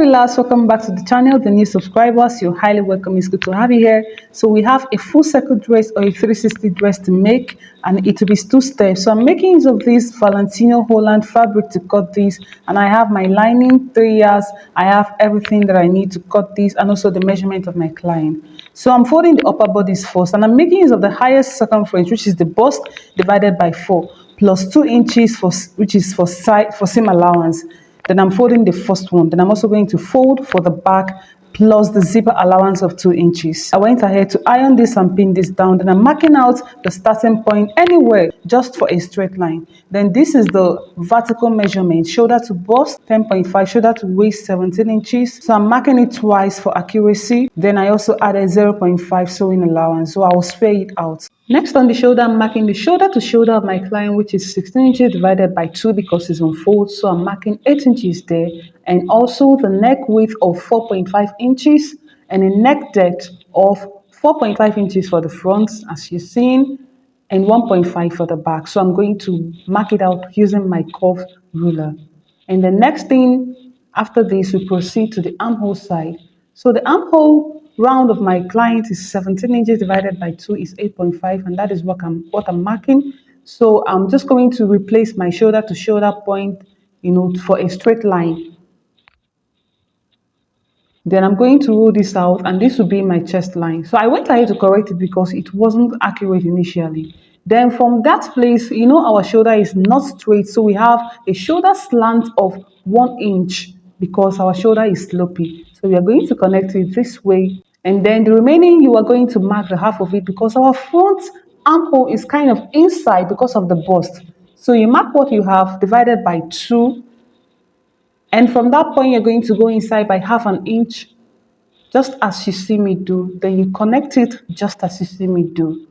Last, welcome back to the channel. The new subscribers, you're highly welcome. It's good to have you here. So we have a full circle dress or a 360 dress to make, and it will be 2 steps. So I'm making use of this Valentino Holland fabric to cut this, and I have my lining, 3 yards. I have everything that I need to cut this, and also the measurement of my client. So I'm folding the upper bodice first, and I'm making use of the highest circumference, which is the bust divided by 4, plus 2 inches which is for seam allowance. Then I'm folding the first one. Then I'm also going to fold for the back plus the zipper allowance of 2 inches. I went ahead to iron this and pin this down. Then I'm marking out the starting point anywhere just for a straight line. Then this is the vertical measurement. Shoulder to bust 10.5, shoulder to waist 17 inches. So I'm marking it twice for accuracy. Then I also added 0.5 sewing allowance. So I will spare it out. Next on the shoulder, I'm marking the shoulder to shoulder of my client, which is 16 inches divided by 2 because it's on fold. So I'm marking 8 inches there, and also the neck width of 4.5 inches and a neck depth of 4.5 inches for the front, as you're seeing, and 1.5 for the back. So I'm going to mark it out using my curved ruler. And the next thing after this, we proceed to the armhole side. So the armhole round of my client is 17 inches divided by 2 is 8.5, and that is what I'm marking. So I'm just going to replace my shoulder to shoulder point, for a straight line. Then I'm going to roll this out, and this will be my chest line. So I went ahead to correct it because it wasn't accurate initially. Then from that place, our shoulder is not straight, so we have a shoulder slant of 1 inch because our shoulder is slopey. So we are going to connect it this way, and then the remaining you are going to mark the half of it because our front armhole is kind of inside because of the bust. So you mark what you have divided by 2. And from that point, you're going to go inside by half an inch, just as you see me do. Then you connect it just as you see me do.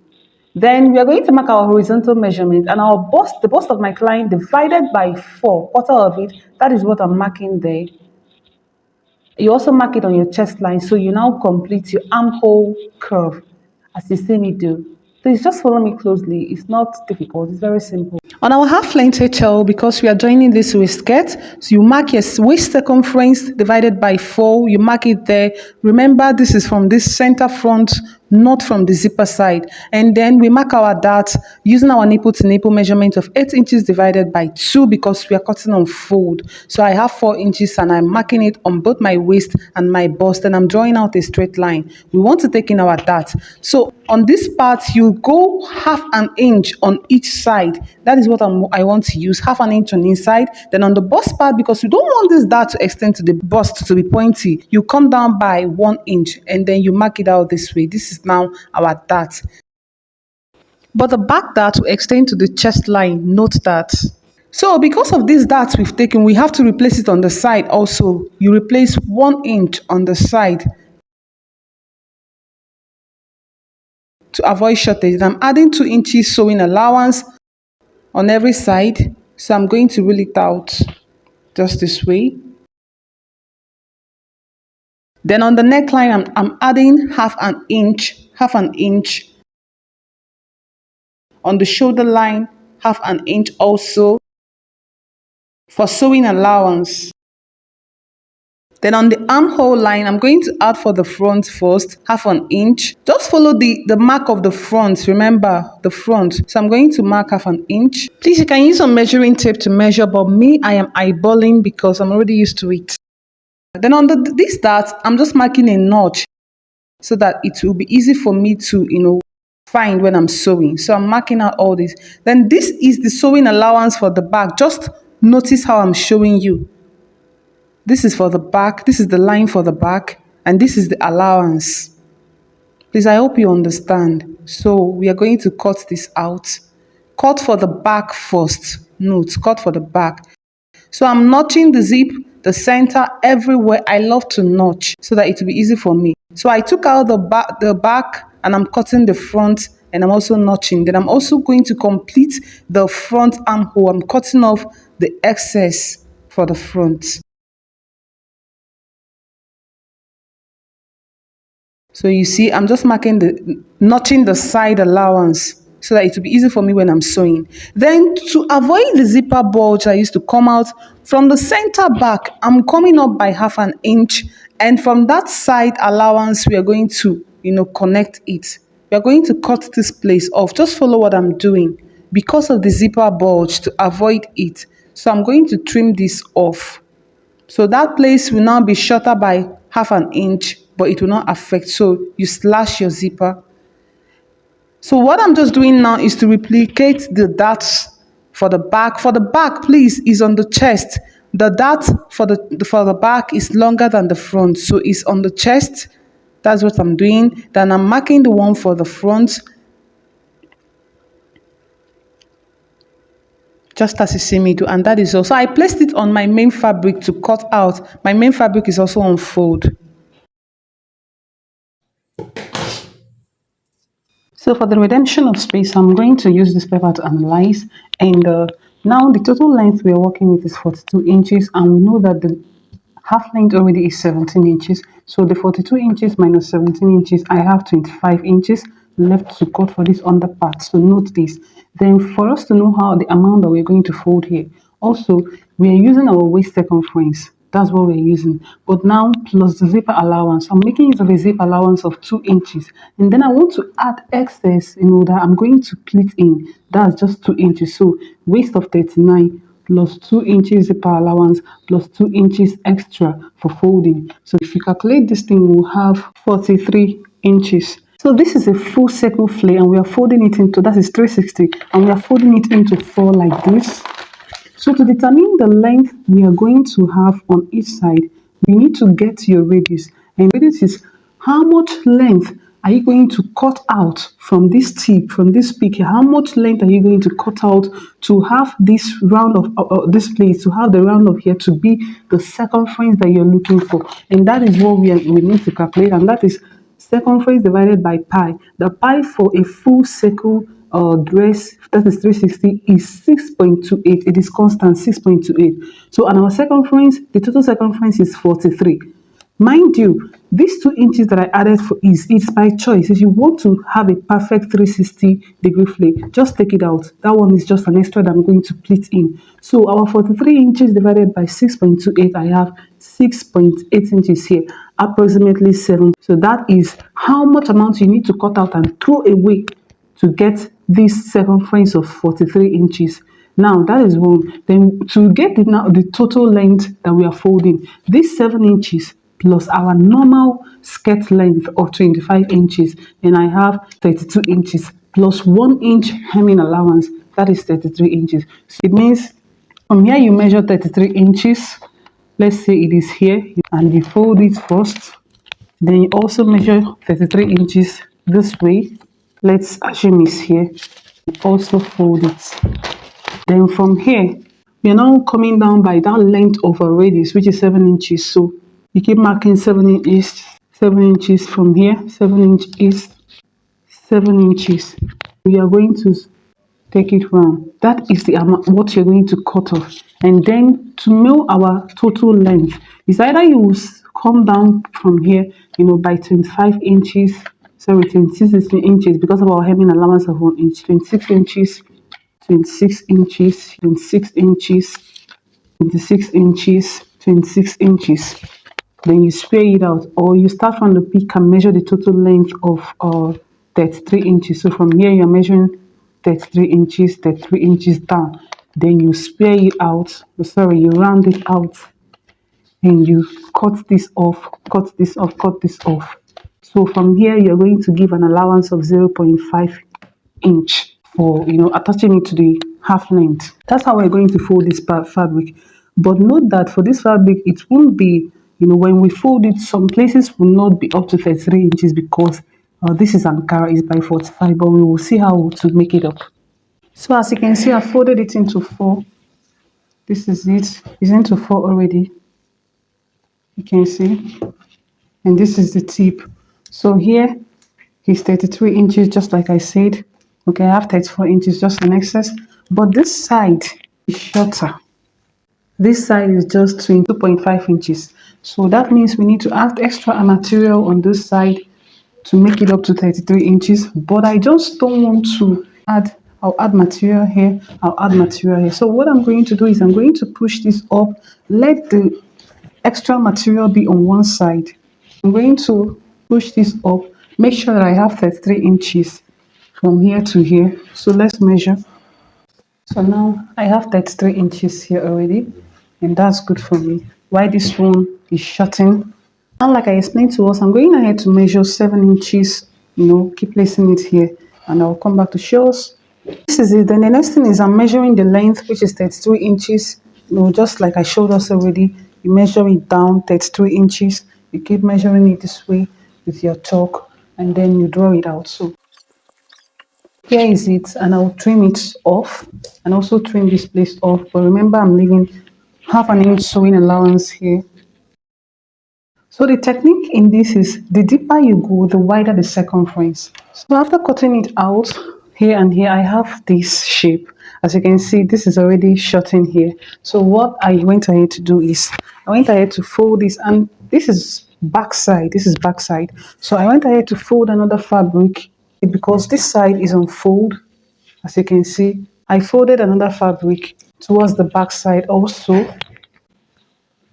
Then we are going to mark our horizontal measurement, and our bust, the bust of my client divided by 4, quarter of it, that is what I'm marking there. You also mark it on your chest line, so you now complete your armhole curve as you see me do. Please just follow me closely. It's not difficult, it's very simple. On our half length HL, because we are joining this with skirt, so you mark your waist circumference divided by 4, you mark it there. Remember, this is from this center front, not from the zipper side. And then we mark our dart using our nipple to nipple measurement of 8 inches divided by 2 because we are cutting on fold. So I have 4 inches and I'm marking it on both my waist and my bust, and I'm drawing out a straight line. We want to take in our dart. So on this part, you go half an inch on each side. That is what I want to use, half an inch on inside. Then on the bust part, because you don't want this dart to extend to the bust to be pointy, you come down by 1 inch and then you mark it out this way. This is now our dart. But the back dart will extend to the chest line. Note that. So because of these darts we've taken, we have to replace it on the side also. You replace 1 inch on the side to avoid shortage. I'm adding 2 inches sewing allowance on every side. So I'm going to reel it out just this way. Then on the neckline, I'm adding half an inch. On the shoulder line, half an inch also for sewing allowance. Then on the armhole line, I'm going to add for the front first, half an inch. Just follow the mark of the front, remember the front. So I'm going to mark half an inch. Please, you can use some measuring tape to measure, but me, I am eyeballing because I'm already used to it. Then on this dart, I'm just marking a notch so that it will be easy for me to, find when I'm sewing. So I'm marking out all this. Then this is the sewing allowance for the back. Just notice how I'm showing you. This is for the back, this is the line for the back, and this is the allowance. Please, I hope you understand. So we are going to cut this out. Cut for the back first. Note, cut for the back. So I'm notching the zip, the center, everywhere. I love to notch so that it will be easy for me. So I took out the back and I'm cutting the front, and I'm also notching. Then I'm also going to complete the front armhole. I'm cutting off the excess for the front. So you see, I'm just notching the side allowance. so that it will be easy for me when I'm sewing. Then to avoid the zipper bulge that used to come out from the center back, I'm coming up by half an inch, and from that side allowance we are going to connect it. We are going to cut this place off. Just follow what I'm doing because of the zipper bulge to avoid it. So I'm going to trim this off. So that place will now be shorter by half an inch, but it will not affect. So you slash your zipper. So what I'm just doing now is to replicate the darts for the back. For the back, please, is on the chest. The dart for the back is longer than the front, so it's on the chest. That's what I'm doing. Then I'm marking the one for the front, just as you see me do, and that is also. I placed it on my main fabric to cut out. My main fabric is also on fold. So for the redemption of space, I'm going to use this paper to analyze. And now the total length we are working with is 42 inches. And we know that the half length already is 17 inches. So the 42 inches minus 17 inches, I have 25 inches left to cut for this under part. So note this. Then for us to know how the amount that we're going to fold here, also we are using our waist circumference. That's what we're using. But now plus the zipper allowance, I'm making use of a zip allowance of 2 inches. And then I want to add excess, that I'm going to pleat in. That's just 2 inches. So waist of 39 plus 2 inches zipper allowance plus 2 inches extra for folding. So if you calculate this thing, we'll have 43 inches. So this is a full circle flare and we are folding it into, that is 360, and we are folding it into 4 like this. So to determine the length we are going to have on each side, we need to get your radius. And radius is how much length are you going to cut out from this tip, from this peak here? How much length are you going to cut out to have this round of this place, to have the round of here to be the circumference that you're looking for? And that is what we need to calculate, and that is circumference divided by pi. The pi for a full circle dress, that is 360, is 6.28. It is constant, 6.28. So on our circumference, the total circumference is 43. Mind you, these 2 inches that I added for it's by choice. If you want to have a perfect 360-degree flare, just take it out. That one is just an extra that I'm going to pleat in. So our 43 inches divided by 6.28, I have 6.8 inches here, approximately 7. So that is how much amount you need to cut out and throw away to get this circumference of 43 inches. Now that is one. Then to get the total length that we are folding, this 7 inches plus our normal skirt length of 25 inches, and I have 32 inches plus 1 inch hemming allowance, that is 33 inches. So it means from here you measure 33 inches. Let's say it is here, and you fold it first. Then you also measure 33 inches this way. Let's assume it's here. Also fold it. Then from here, we are now coming down by that length of a radius, which is 7 inches. So you keep marking 7 inches, 7 inches from here, 7 inches, 7 inches. We are going to take it round. That is the amount what you're going to cut off. And then to know our total length, is either you will come down from here, by 25 inches, sorry, 26 inches because of our hemming allowance of 1 inch, 26 inches, 26 inches, 26 inches, 26 inches, 26 inches. Then you square it out, or you start from the peak and measure the total length of 33 inches. So from here you're measuring 33 inches, 33 inches down. Then you square it out, sorry, you round it out, and you cut this off, cut this off, cut this off. So from here you're going to give an allowance of 0.5 inch for attaching it to the half length. That's how we're going to fold this fabric. But note that for this fabric, it won't be, when we fold it, some places will not be up to 33 inches because this is Ankara, is by 45, but we will see how to make it up. So as you can see, I folded it into 4. This is it. It's into 4 already. You can see. And this is the tip. So here is 33 inches, just like I said. Okay, I have 34 inches, just an excess. But this side is shorter. This side is just 22.5 inches. So that means we need to add extra material on this side to make it up to 33 inches. But I just don't want to add I'll add material here, I'll add material here. So what I'm going to do is I'm going to push this up, let the extra material be on one side. I'm going to push this up, make sure that I have 33 inches from here to here. So let's measure. So now I have 33 inches here already, and that's good for me. Why this one is shorting. And like I explained to us, I'm going ahead to measure 7 inches, keep placing it here, and I'll come back to show us. This is it. Then the next thing is I'm measuring the length, which is 33 inches. Just like I showed us already, you measure it down 33 inches. You keep measuring it this way with your chalk, and then you draw it out. So here is it, and I'll trim it off and also trim this place off. But remember, I'm leaving half an inch sewing allowance here. So the technique in this is the deeper you go, the wider the circumference. So after cutting it out here and here, I have this shape. As you can see, this is already shortened here. So what I went ahead to do is I went ahead to fold this, and this is backside. This is backside. So I went ahead to fold another fabric because this side is on fold. As you can see, I folded another fabric towards the back side also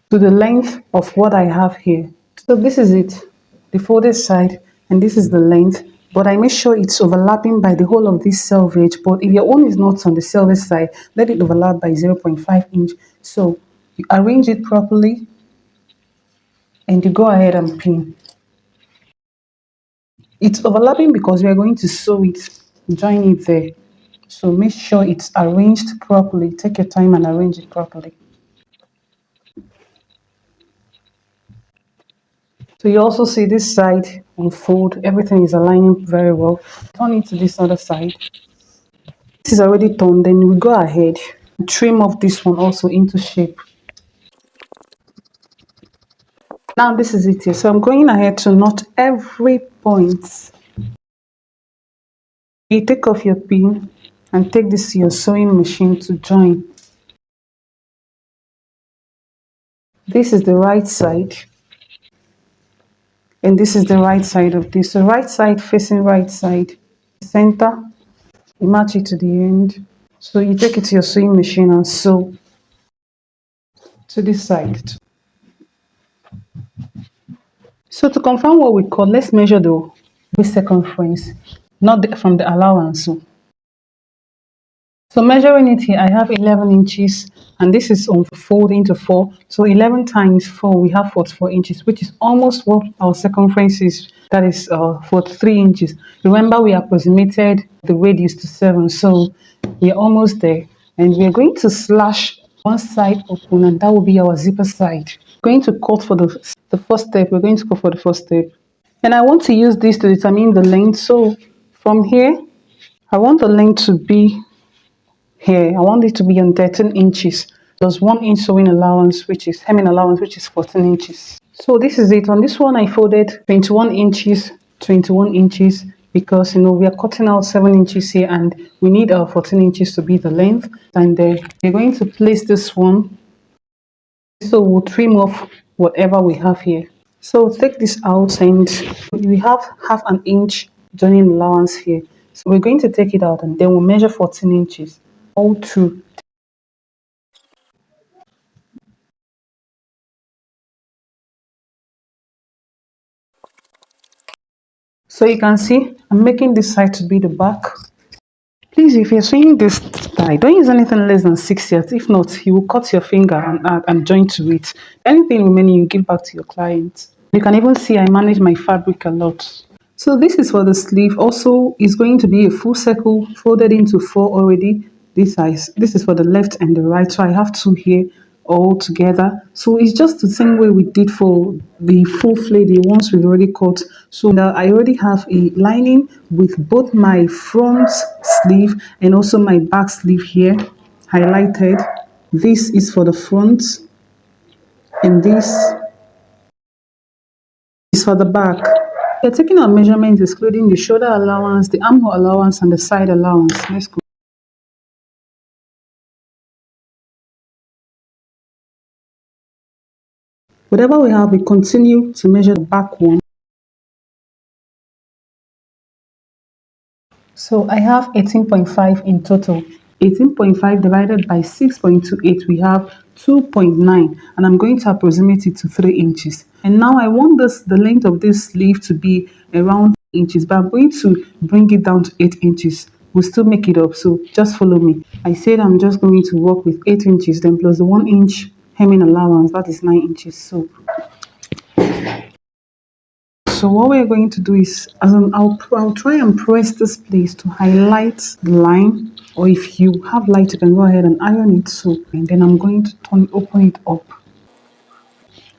to the length of what I have here. So this is it, the folded side, and this is the length. But I make sure it's overlapping by the whole of this selvage. But if your own is not on the selvage side, let it overlap by 0.5 inch. So you arrange it properly and you go ahead and pin. It's overlapping because we are going to sew it, join it there. So make sure it's arranged properly. Take your time and arrange it properly. So you also see this side unfold, everything is aligning very well. Turn it to this other side. This is already done, then we go ahead and trim off this one also into shape. Now this is it here. So I'm going ahead to knot every point. You take off your pin and take this to your sewing machine to join. This is the right side, and this is the right side of this. So right side facing right side, center, you match it to the end. So you take it to your sewing machine and sew to this side. So to confirm what we call, let's measure the waist circumference, not from the allowance. So measuring it here, I have 11 inches, and this is on fold into 4. So 11 times 4, we have 44 inches, which is almost what our circumference is. That is 43 inches. Remember, we approximated the radius to 7, so we are almost there. And we are going to slash one side open, and that will be our zipper side. Going to cut for the first step. We're going to cut for the first step. And I want to use this to determine the length. So from here, I want the length to be here. I want it to be on 13 inches. There's 1 inch sewing allowance, which is hemming allowance, which is 14 inches. So this is it. On this one, I folded 21 inches, 21 inches, because we are cutting out 7 inches here, and we need our 14 inches to be the length. And we're going to place this one. So we'll trim off whatever we have here. So take this out, and we have half an inch joining allowance here. So we're going to take it out, and then we'll measure 14 inches all through. So you can see I'm making this side to be the back. Please, if you're sewing this tie, don't use anything less than 6 yards. If not, you will cut your finger and join to it. Anything remaining, you give back to your client. You can even see I manage my fabric a lot. So this is for the sleeve. Also, it's going to be a full circle folded into 4 already. This is for the left and the right. So I have 2 here all together. So it's just the same way we did for the full flay, the ones we've already cut. So now I already have a lining with both my front sleeve and also my back sleeve here highlighted. This is for the front, and this is for the back. We're taking our measurements excluding the shoulder allowance, the armhole allowance, and the side allowance. Let's go. Whatever we have, we continue to measure the back one. So I have 18.5 in total. 18.5 divided by 6.28, we have 2.9, and I'm going to approximate it to 3 inches. And now I want the length of this sleeve to be around inches, but I'm going to bring it down to 8 inches. We'll still make it up, so just follow me. I said I'm just going to work with 8 inches, then plus the 1 inch hemming allowance, that is 9 inches. So what we're going to do is, I'll try and press this place to highlight the line, or if you have light, you can go ahead and iron it. So, and then I'm going to open it up.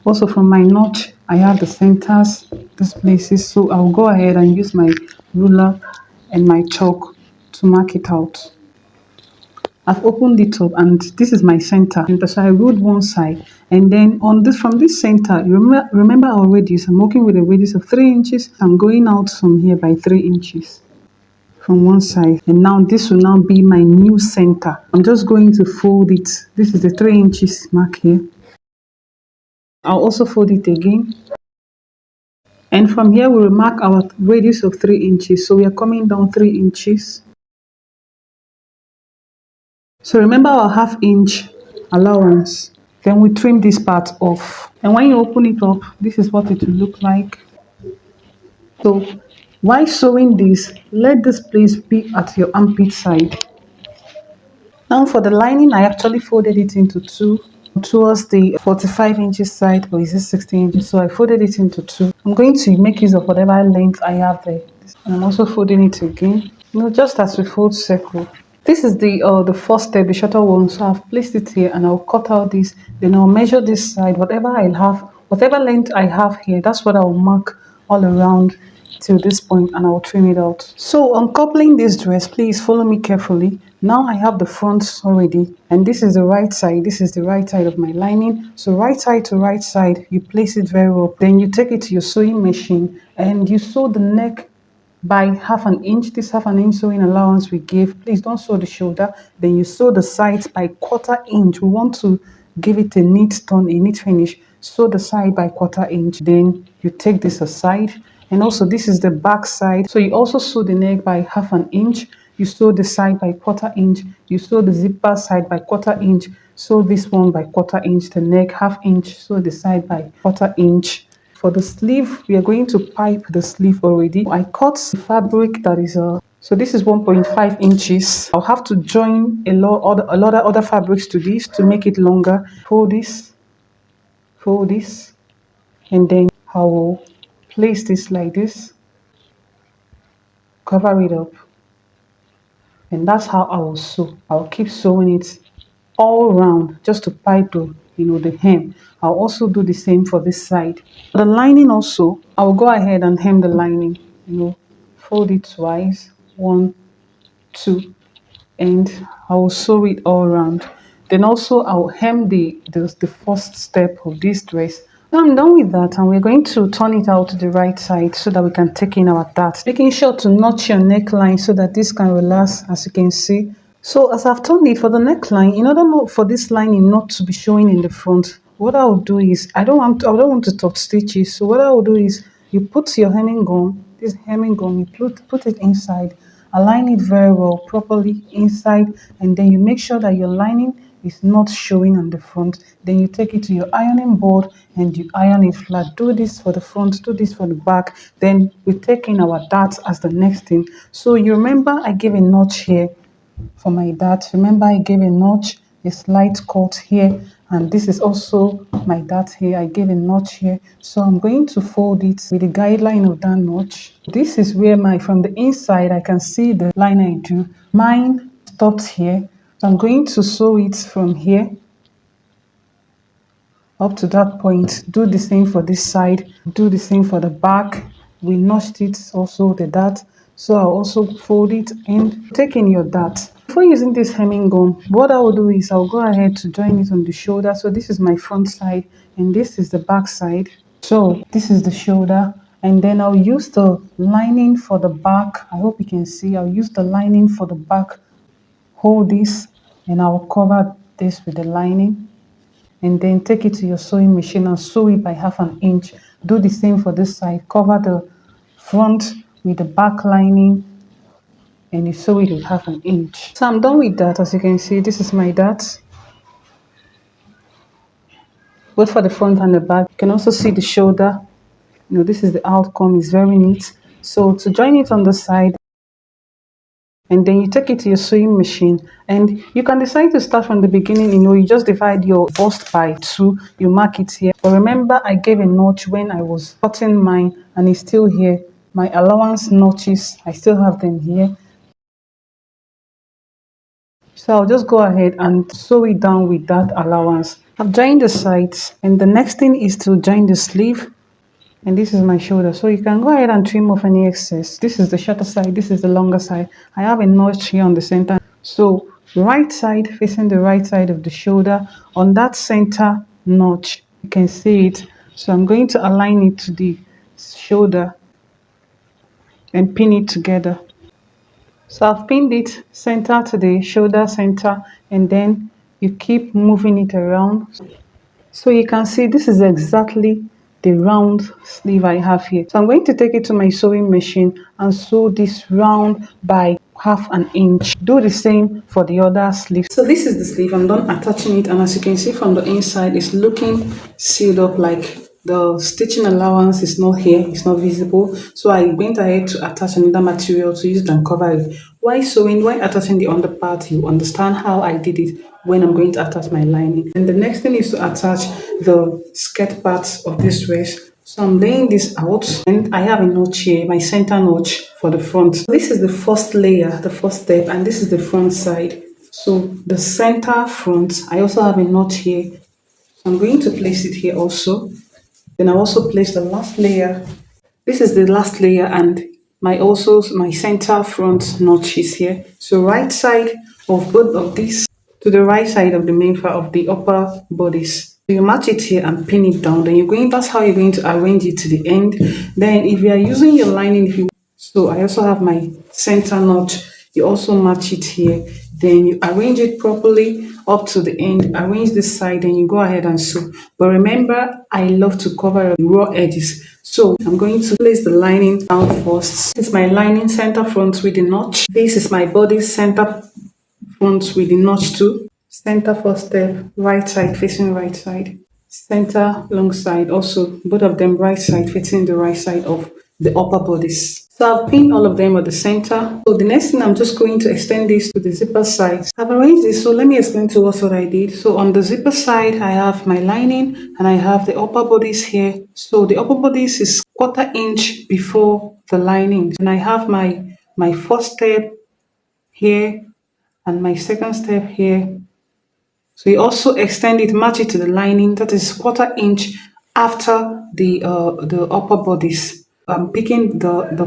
Also from my notch, I have the centers, these places. So I'll go ahead and use my ruler and my chalk to mark it out. I've opened it up and this is my center. So I ruled one side, and then on this, from this center, you remember our radius. I'm working with a radius of 3 inches. I'm going out from here by 3 inches from one side, and now this will now be my new center. I'm just going to fold it. This is the 3 inches mark here. I'll also fold it again, and from here we will mark our radius of 3 inches. So we are coming down 3 inches. So remember our half inch allowance. Then we trim this part off. And when you open it up, this is what it will look like. So while sewing this, let this place be at your armpit side. Now for the lining, I actually folded it into two towards the 45 inches side, or is it 60 inches? So I folded it into two. I'm going to make use of whatever length I have there. And I'm also folding it again. Just as we fold circle. This is the first step, the shorter one. So I've placed it here and I'll cut out this. Then I'll measure this side, whatever I'll have, whatever length I have here, that's what I'll mark all around till this point, and I'll trim it out. So uncoupling this dress, please follow me carefully. Now I have the front already, and this is the right side. This is the right side of my lining. So right side to right side, you place it very well. Then you take it to your sewing machine and you sew the neck by half an inch. This half an inch sewing allowance we give. Please don't sew the shoulder. Then you sew the sides by quarter inch. We want to give it a neat turn, a neat finish. Sew the side by quarter inch. Then you take this aside, and also this is the back side. So you also sew the neck by half an inch. You sew the side by quarter inch. You sew the zipper side by quarter inch. Sew this one by quarter inch. The neck half inch. Sew the side by quarter inch. For the sleeve, we are going to pipe the sleeve already. I cut the fabric that is so this is 1.5 inches. I'll have to join a lot of other fabrics to this to make it longer. Fold this, and then I will place this like this, cover it up, and that's how I will sew. I'll keep sewing it all round just to pipe the hem. I'll also do the same for this side. The lining also, I'll go ahead and hem the lining, fold it twice, one, two, and I will sew it all around. Then also I'll hem the first step of this dress. Now I'm done with that, and we're going to turn it out to the right side so that we can take in our darts. Making sure to notch your neckline so that this can relax, as you can see. So as I've turned it for the neckline, in order not for this lining not to be showing in the front, what I will do is I don't want to tuck stitches. So what I will do is you put your hemming gum, this hemming gum, you put it inside, align it very well properly inside, and then you make sure that your lining is not showing on the front. Then you take it to your ironing board and you iron it flat. Do this for the front, do this for the back. Then we take in our darts as the next thing. So you remember I gave a notch here for my dart. Remember I gave a notch, a slight cut here, and this is also my dart here. I gave a notch here, so I'm going to fold it with the guideline of that notch. This is where from the inside I can see the line I do. Mine stopped here, so I'm going to sew it from here up to that point. Do the same for this side, do the same for the back. We notched it also, the dart, so I'll also fold it and take in your dart. Before using this hemming gum, what I will do is I'll go ahead to join it on the shoulder. So this is my front side and this is the back side. So this is the shoulder, and then I'll use the lining for the back. I hope you can see. I'll use the lining for the back. Hold this and I'll cover this with the lining, and then take it to your sewing machine and sew it by half an inch. Do the same for this side. Cover the front with the back lining and you sew it with 1/2 inch. So I'm done with that. As you can see, this is my dart, both for the front and the back. You can also see the shoulder. This is the outcome. It's very neat. So to join it on the side, and then you take it to your sewing machine, and you can decide to start from the beginning. You just divide your bust by 2, you mark it here. But remember, I gave a notch when I was cutting mine, and it's still here. My allowance notches, I still have them here. So I'll just go ahead and sew it down with that allowance. I've joined the sides, and the next thing is to join the sleeve. And this is my shoulder, so you can go ahead and trim off any excess. This is the shorter side, this is the longer side. I have a notch here on the center, so right side facing the right side of the shoulder. On that center notch, you can see it. So I'm going to align it to the shoulder and pin it together. So I've pinned it center to the shoulder center, and then you keep moving it around. So you can see this is exactly the round sleeve I have here. So I'm going to take it to my sewing machine and sew this round by 1/2 inch. Do the same for the other sleeve. So this is the sleeve. I'm done attaching it, and as you can see from the inside, it's looking sealed up, like the stitching allowance is not here, it's not visible. So I went ahead to attach another material to use it and cover it. Why sewing, why attaching the under part, you understand how I did it when I'm going to attach my lining. And the next thing is to attach the skirt parts of this dress. So I'm laying this out, and I have a notch here, my center notch for the front. This is the first layer, the first step, and this is the front side. So the center front, I also have a notch here. I'm going to place it here also. Then I also place the last layer. This is the last layer, and my center front notch is here. So right side of both of these to the right side of the main part of the upper bodice. So you match it here and pin it down. Then that's how you're going to arrange it to the end. Then if you are using your lining, so I also have my center notch. You also match it here. Then you arrange it properly up to the end. Arrange this side, and you go ahead and sew. But remember, I love to cover the raw edges. So I'm going to place the lining down first. This is my lining center front with the notch. This is my body center front with the notch too. Center first step, right side facing right side. Center long side, also both of them right side facing the right side of the upper bodice. So I've pinned all of them at the center. So the next thing, I'm just going to extend this to the zipper side. I've arranged this, so let me explain to us what I did. So on the zipper side, I have my lining, and I have the upper bodice here. So the upper bodice is 1/4 inch before the lining, and I have my first step here and my second step here. So you also extend it, match it to the lining, that is 1/4 inch after the upper bodice. I'm picking the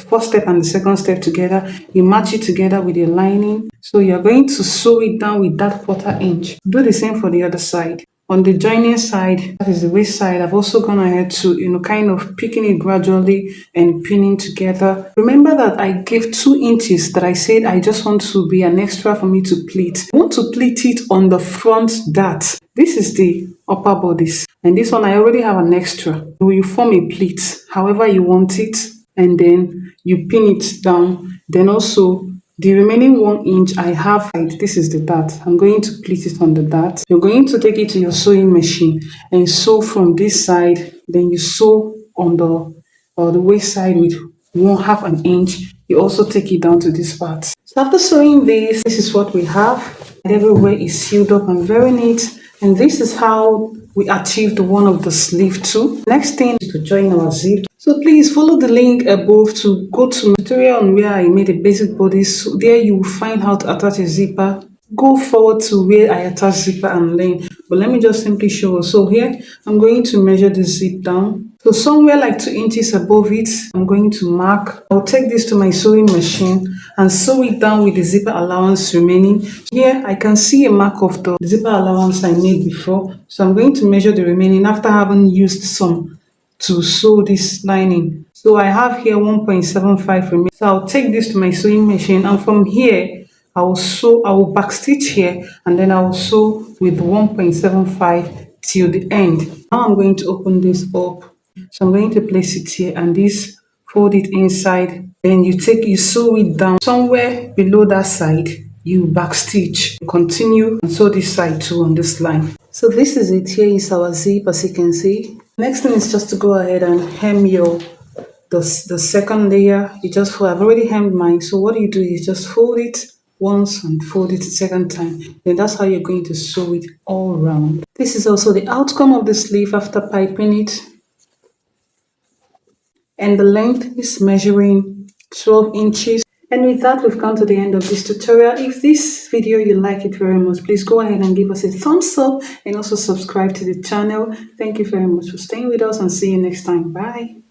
first step and the second step together. You match it together with your lining. So you're going to sew it down with that 1/4 inch. Do the same for the other side. On the joining side, that is the waist side, I've also gone ahead to, kind of picking it gradually and pinning together. Remember that I gave 2 inches that I said I just want to be an extra for me to pleat. I want to pleat it on the front dart. This is the upper bodice, and this one I already have an extra. You form a pleat however you want it, and then you pin it down. Then also the remaining 1 inch I have, this is the dart. I'm going to pleat it on the dart. You're going to take it to your sewing machine and sew from this side. Then you sew on the waist side with 1/2 inch. You also take it down to this part. So after sewing this is what we have. Everywhere is sealed up and very neat. And this is how we achieved one of the sleeve too. Next thing is to join our zip. So please follow the link above to go to my tutorial on where I made a basic bodice. So there you will find how to attach a zipper. Go forward to where I attach zipper and lane. But let me just simply show. So here I'm going to measure the zip down. So somewhere like 2 inches above it, I'm going to mark. I'll take this to my sewing machine and sew it down with the zipper allowance remaining. Here I can see a mark of the zipper allowance I made before. So I'm going to measure the remaining after having used some to sew this lining. So I have here 1.75 remaining. So I'll take this to my sewing machine, and from here I will backstitch here, and then I will sew with 1.75 till the end. Now I'm going to open this up. So I'm going to place it here, and this fold it inside, then you sew it down somewhere below that side, you back stitch, continue and sew this side too on this line. So this is it. Here is our zip, as you can see. Next thing is just to go ahead and hem your the second layer. You just fold. I've already hemmed mine, so what you do is just fold it once and fold it a second time. Then that's how you're going to sew it all around. This is also the outcome of the sleeve after piping it, and the length is measuring 12 inches. And with that, we've come to the end of this tutorial. If this video you like it very much, please go ahead and give us a thumbs up and also subscribe to the channel. Thank you very much for staying with us, and see you next time. Bye.